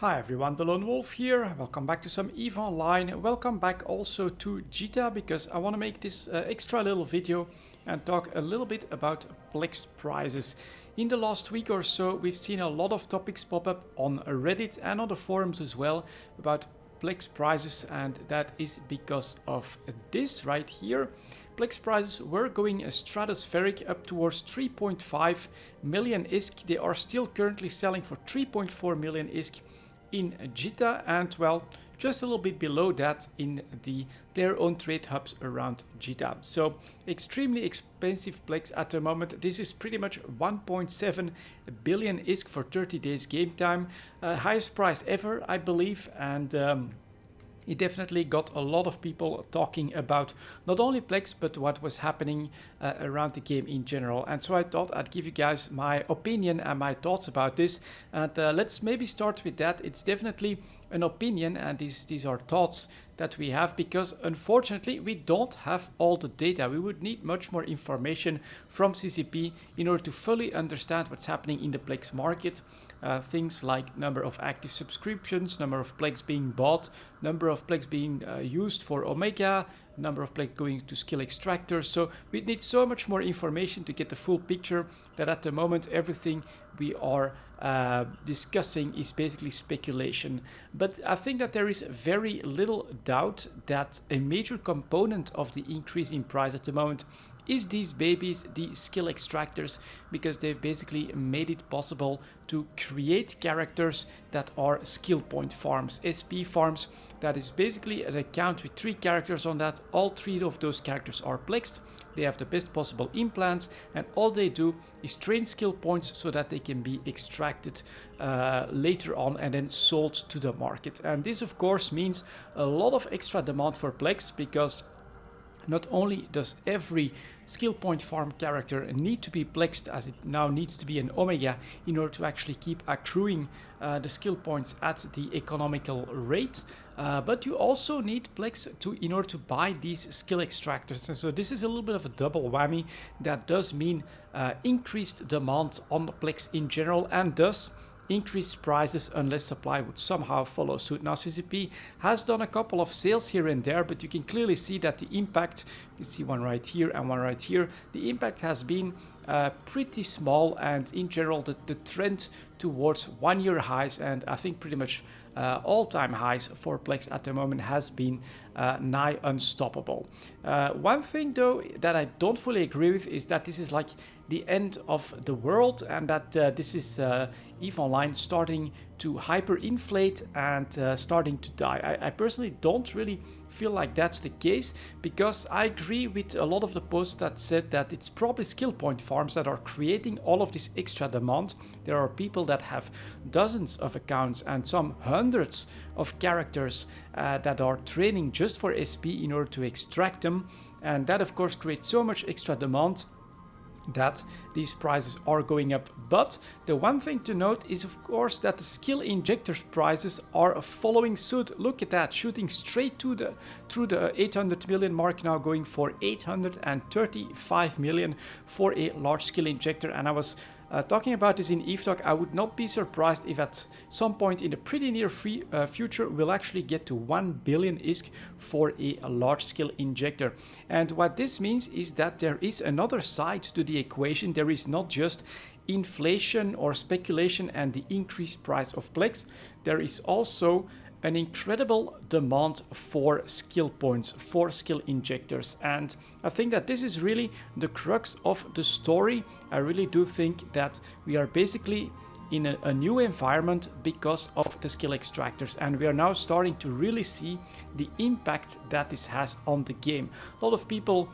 Hi everyone, delonewolf here. Welcome back to some EVE Online. Welcome back also to Jita because I want to make this extra little video and talk a little bit about Plex prizes. In the last week or so, we've seen a lot of topics pop up on Reddit and on the forums as well about Plex prizes, and that is because of this right here. Plex prizes were going stratospheric up towards 3.5 million ISK. They are still currently selling for 3.4 million ISK in Jita, and well, just a little bit below that in the player-owned trade hubs around Jita. So extremely expensive Plex at the moment. This is pretty much 1.7 billion ISK for 30 days game time. Highest price ever, I believe, and it definitely got a lot of people talking about not only Plex, but what was happening around the game in general. And so I thought I'd give you guys my opinion and my thoughts about this. And let's maybe start with that. It's definitely an opinion, and these are thoughts that we have because unfortunately we don't have all the data. We would need much more information from CCP in order to fully understand what's happening in the Plex market. Things like number of active subscriptions, number of Plex being bought, number of Plex being used for Omega, number of Plex going to skill extractors. So we need so much more information to get the full picture that at the moment everything we are discussing is basically speculation. But I think that there is very little doubt that a major component of the increase in price at the moment is these babies, the skill extractors, because they've basically made it possible to create characters that are skill point farms, SP farms. That is basically an account with 3 characters on that. All 3 of those characters are plexed. They have the best possible implants, and all they do is train skill points so that they can be extracted later on and then sold to the market. And this of course means a lot of extra demand for Plex, because not only does every skill point farm character need to be plexed, as it now needs to be an Omega in order to actually keep accruing the skill points at the economical rate, but you also need Plex in order to buy these skill extractors. And so this is a little bit of a double whammy. That does mean increased demand on Plex in general, and thus increased prices unless supply would somehow follow suit. Now CCP has done a couple of sales here and there, but you can clearly see that the impact, you see one right here and one right here, the impact has been pretty small, and in general the trend towards 1-year highs, and I think pretty much all-time highs for Plex at the moment has been nigh unstoppable. One thing though that I don't fully agree with is that this is like the end of the world, and that this is EVE Online starting to hyperinflate and starting to die. I personally don't really feel like that's the case, because I agree with a lot of the posts that said that it's probably skill point farms that are creating all of this extra demand. There are people that have dozens of accounts and some hundreds of characters that are training just for SP in order to extract them, and that of course creates so much extra demand that these prices are going up. But the one thing to note is of course that the skill injectors prices are following suit. Look at that, shooting straight through the 800 million mark, now going for 835 million for a large skill injector. And I was talking about this in EVE Talk. I would not be surprised if at some point in the pretty near future we'll actually get to 1 billion ISK for a large skill injector. And what this means is that there is another side to the equation. There is not just inflation or speculation and the increased price of Plex. There is also an incredible demand for skill points, for skill injectors. And I think that this is really the crux of the story. I really do think that we are basically in a new environment because of the skill extractors, and we are now starting to really see the impact that this has on the game. A lot of people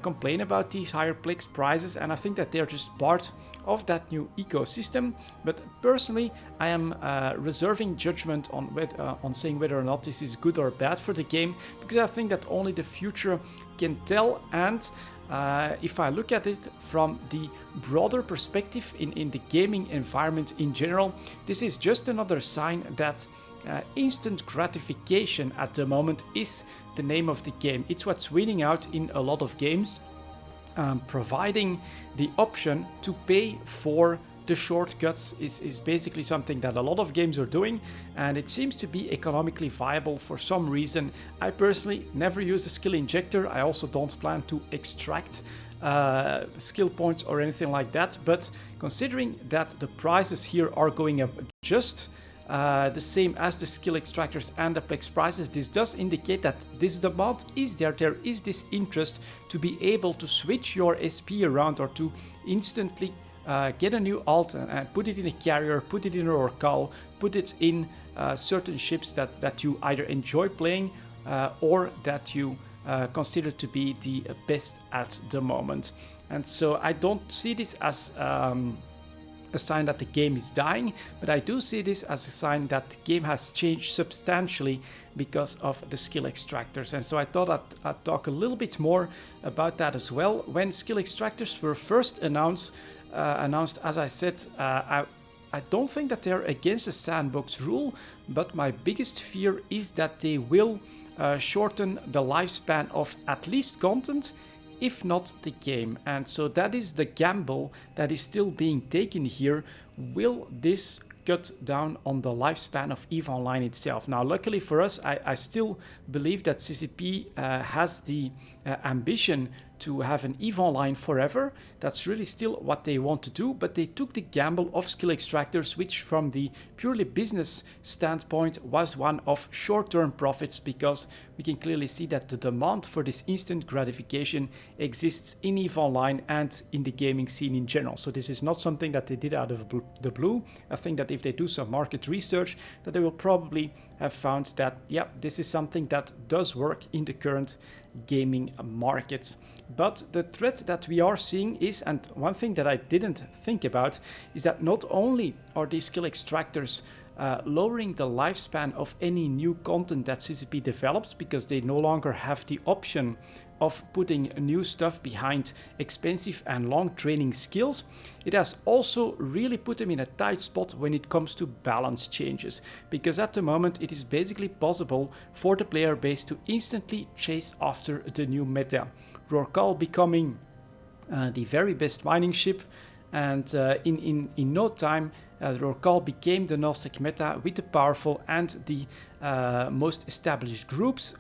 complain about these higher Plex prices, and I think that they're just part of that new ecosystem. But personally, I am reserving judgment on saying whether or not this is good or bad for the game, because I think that only the future can tell. And if I look at it from the broader perspective in the gaming environment in general, this is just another sign that instant gratification at the moment is the name of the game. It's what's winning out in a lot of games, providing the option to pay for the shortcuts is basically something that a lot of games are doing, and it seems to be economically viable for some reason. I personally never use a skill injector. I also don't plan to extract skill points or anything like that, but considering that the prices here are going up just the same as the skill extractors and the Plex prices, this does indicate that this demand is there. There is this interest to be able to switch your SP around, or to instantly get a new alt and put it in a carrier, put it in a Rorcal, put it in certain ships that you either enjoy playing or that you consider to be the best at the moment. And so I don't see this as a sign that the game is dying, but I do see this as a sign that the game has changed substantially because of the skill extractors. And so I thought I'd talk a little bit more about that as well. When skill extractors were first announced, as I said, I don't think that they're against the sandbox rule, but my biggest fear is that they will shorten the lifespan of at least content, if not the game. And so that is the gamble that is still being taken here. Will this cut down on the lifespan of EVE Online itself? Now, luckily for us, I still believe that CCP has the ambition to have an EVE Online forever. That's really still what they want to do, but they took the gamble of skill extractors, which from the purely business standpoint was one of short-term profits, because we can clearly see that the demand for this instant gratification exists in EVE Online and in the gaming scene in general. So this is not something that they did out of the blue. I think that if they do some market research, that they will probably have found that, yeah, this is something that does work in the current gaming market. But the threat that we are seeing is, and one thing that I didn't think about, is that not only are these skill extractors lowering the lifespan of any new content that CCP develops, because they no longer have the option of putting new stuff behind expensive and long training skills, it has also really put them in a tight spot when it comes to balance changes, because at the moment it is basically possible for the player base to instantly chase after the new meta. Rorcal becoming the very best mining ship, and in no time Rorcal became the Nosec meta with the powerful and the most established groups.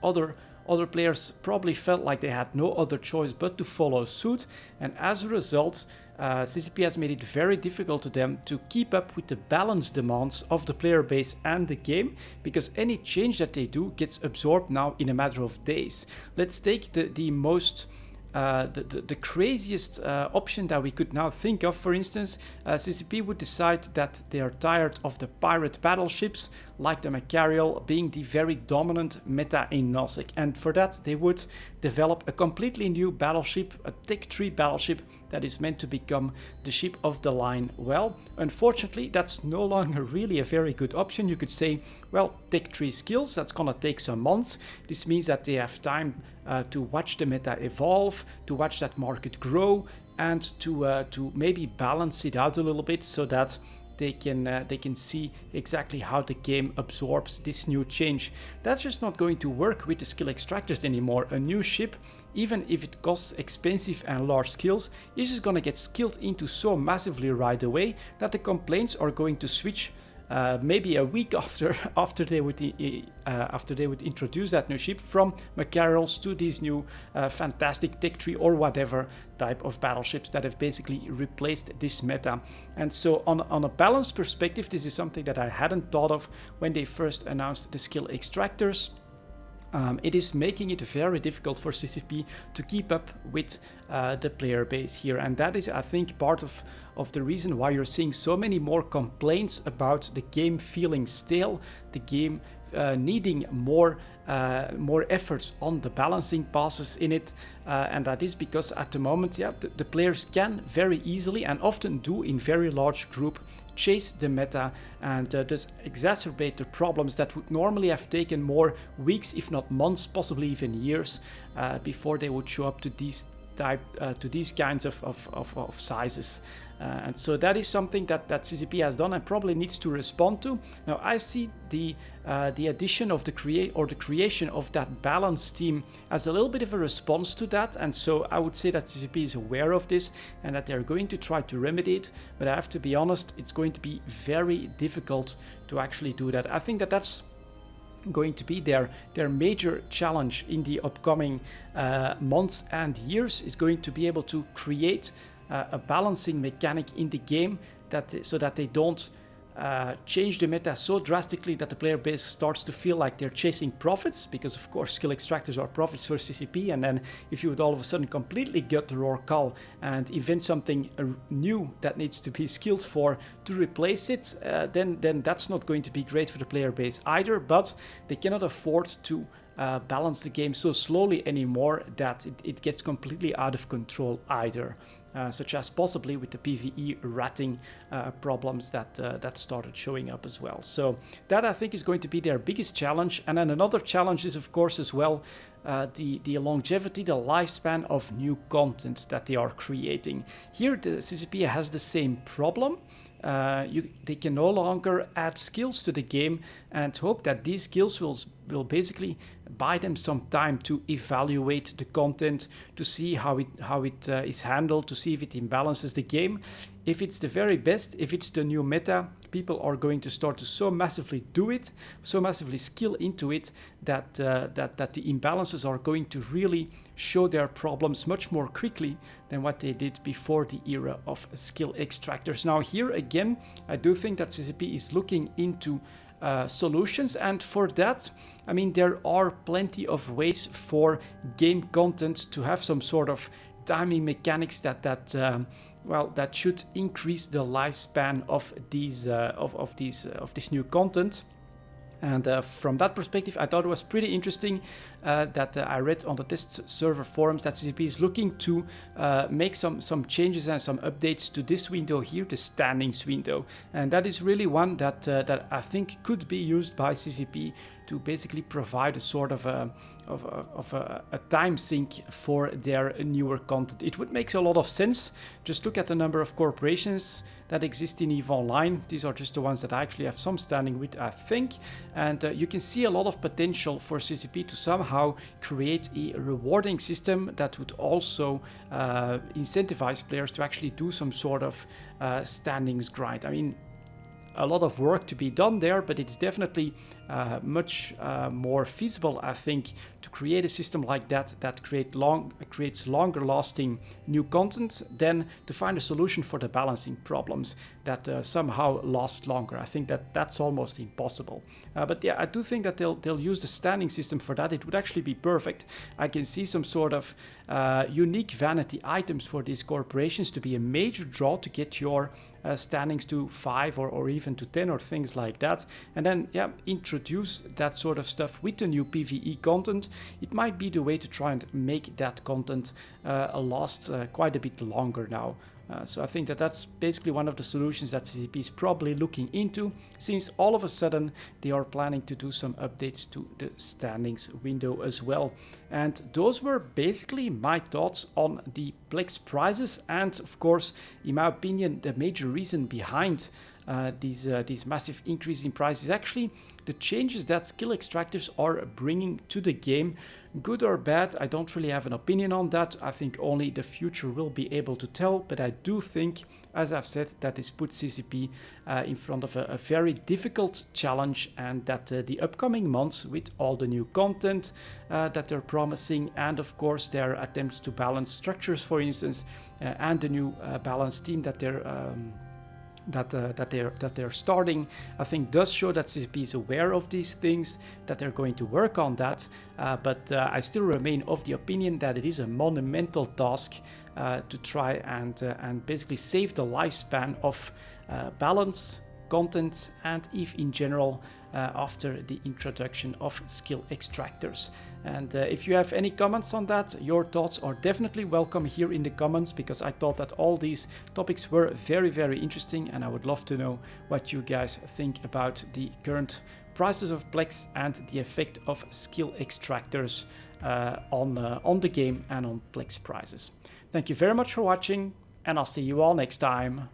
Other players probably felt like they had no other choice but to follow suit, and as a result, CCP has made it very difficult to them to keep up with the balance demands of the player base and the game, because any change that they do gets absorbed now in a matter of days. Let's take the most the craziest option that we could now think of. For instance, CCP would decide that they are tired of the pirate battleships like the Macarial being the very dominant meta in Nosec, and for that they would develop a completely new battleship, a Tech 3 battleship that is meant to become the ship of the line. Well, unfortunately, that's no longer really a very good option. You could say, well, Tech 3 skills, that's gonna take some months. This means that they have time to watch the meta evolve, to watch that market grow, and to maybe balance it out a little bit so that they can see exactly how the game absorbs this new change. That's just not going to work with the skill extractors anymore. A new ship, even if it costs expensive and large skills, is just gonna get skilled into so massively right away that the complaints are going to switch maybe a week after they would introduce that new ship, from Macarials to these new fantastic Tech 3 or whatever type of battleships that have basically replaced this meta. And so on a balance perspective, this is something that I hadn't thought of when they first announced the skill extractors. It is making it very difficult for CCP to keep up with the player base here, and that is, I think, part of the reason why you're seeing so many more complaints about the game feeling stale, the game needing more efforts on the balancing passes in it, and that is because at the moment, yeah, the players can very easily, and often do in very large group, chase the meta and just exacerbate the problems that would normally have taken more weeks, if not months, possibly even years, before they would show up to these type to these kinds of sizes. And so that is something that CCP has done and probably needs to respond to. Now I see the addition of the creation of that balance team as a little bit of a response to that, and so I would say that CCP is aware of this and that they're going to try to remedy it, but I have to be honest, it's going to be very difficult to actually do that. I think that that's going to be their major challenge in the upcoming months and years, is going to be able to create a balancing mechanic in the game so that they don't change the meta so drastically that the player base starts to feel like they're chasing profits, because of course skill extractors are profits for CCP, and then if you would all of a sudden completely gut the raw call and invent something new that needs to be skilled for to replace it, then that's not going to be great for the player base either. But they cannot afford to balance the game so slowly anymore that it gets completely out of control either. Such as possibly with the PvE ratting problems that started showing up as well. So that I think is going to be their biggest challenge. And then another challenge is of course as well the longevity, the lifespan of new content that they are creating. Here the CCP has the same problem. They can no longer add skills to the game and hope that these skills will basically buy them some time to evaluate the content, to see how it is handled, to see if it imbalances the game. If it's the very best, if it's the new meta, people are going to start to so massively do it, so massively skill into it, that the imbalances are going to really show their problems much more quickly than what they did before the era of skill extractors. Now here again, I do think that CCP is looking into solutions, and for that, I mean, there are plenty of ways for game content to have some sort of timing mechanics that should increase the lifespan of this new content. And from that perspective, I thought it was pretty interesting that I read on the test server forums that CCP is looking to make some changes and some updates to this window here, the standings window. And that is really one that I think could be used by CCP to basically provide a sort of a time sink for their newer content. It would make a lot of sense. Just look at the number of corporations that exist in EVE Online. These are just the ones that I actually have some standing with, I think. And you can see a lot of potential for CCP to somehow create a rewarding system that would also incentivize players to actually do some sort of standings grind. I mean, a lot of work to be done there, but it's definitely much more feasible, I think, to create a system like that creates longer lasting new content than to find a solution for the balancing problems that somehow last longer. I think that's almost impossible. But yeah, I do think that they'll use the standing system for that. It would actually be perfect. I can see some sort of unique vanity items for these corporations to be a major draw to get your standings to 5 or even to 10 or things like that, and then introduce that sort of stuff with the new PvE content. It might be the way to try and make that content last quite a bit longer now. So I think that's basically one of the solutions that CCP is probably looking into, since all of a sudden they are planning to do some updates to the standings window as well. And those were basically my thoughts on the Plex prizes, and of course, in my opinion, the major reason behind these massive increase in prices is actually the changes that skill extractors are bringing to the game. Good or bad, I don't really have an opinion on that. I think only the future will be able to tell, but I do think, as I've said, that this puts CCP in front of a very difficult challenge, and that the upcoming months, with all the new content that they're promising, and of course their attempts to balance structures, for instance, and the new balance team that they're starting, I think does show that CCP is aware of these things, that they're going to work on that, but I still remain of the opinion that it is a monumental task to try and basically save the lifespan of balance, content, and EVE in general after the introduction of skill extractors. And if you have any comments on that, your thoughts are definitely welcome here in the comments, because I thought that all these topics were very, very interesting, and I would love to know what you guys think about the current prices of Plex and the effect of skill extractors on the game and on Plex prices. Thank you very much for watching, and I'll see you all next time.